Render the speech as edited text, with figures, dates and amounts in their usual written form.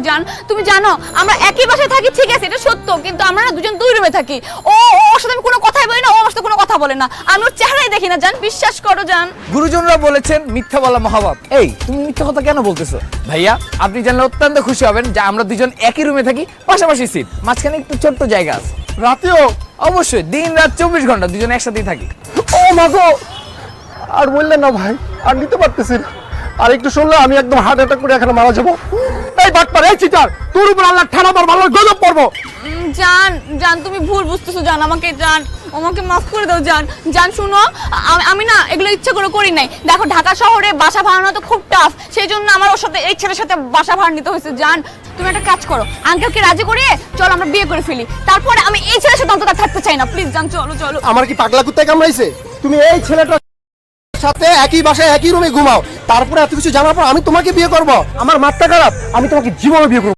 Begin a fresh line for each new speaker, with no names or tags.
জান। তুমি জানো আমরা একই বাসায় থাকি, ঠিক আছে এটা সত্য, কিন্তু আমরা না দুজন দুই রুমে থাকি। ও ওর সাথে আমি কোনো কথাই বলি না, ও আমার সাথে কোনো কথা বলে না। আমি ওর চেহারাই দেখি না জান, বিশ্বাস করো জান।
গুরুজনরা বলেছেন মিথ্যা বলা মহাপাপ। এই তুমি মিথ্যা কথা কেন বলতেছো? ভাইয়া আপনি জানলে অত্যন্ত খুশি হবেন যে আমরা দুজন একই রুমে থাকি, পাশাপাশি সিট, মাঝখানে একটু ছোট্ট জায়গা আছে।
রাতেও?
অবশ্যই, দিন রাত 24 ঘন্টা দুজন একসাথেই থাকি।
ও মাগো, আর বললেন না ভাই, আর নিতে পারতেছি না। আর একটু শুনলে আমি একদম হার্ট অ্যাটাক করে এখানে মারা যাবো। এই বাটপার, এই চিটার, তোর উপর আল্লাহ ঠাড়া মারবো, আল্লাহ গজব পড়বো।
জান জান তুমি ভুল বুঝতেছো জান, আমাকে জান, আমাকে মাফ করে দাও জান। জান শুনো, আমি না এগুলো ইচ্ছা করে করি নাই। দেখো ঢাকা শহরে বাসা ভাড়া তো খুব টাফ, সেই জন্য আমার ওর সাথে এই ছেলের সাথে বাসা ভাড়া নিতে হয়েছে। জান তুমি একটা কাজ করো, আঙ্কেলকে রাজি করে চল আমরা বিয়ে করে ফেলি, তারপরে আমি এই ছেলের সাথে অন্তত থাকতে চাই না। প্লিজ জান চলো চলো।
আমার কি পাগলা কুত্তায় কামড়াইছে? তুমি এই ছেলেটার সাথে একই বাসায় একই রুমে ঘুমাও, তারপরে এত কিছু জানার পর আমি তোমাকে বিয়ে করব? আমার মাথা খারাপ, আমি তোমাকে জীবনে বিয়ে করব।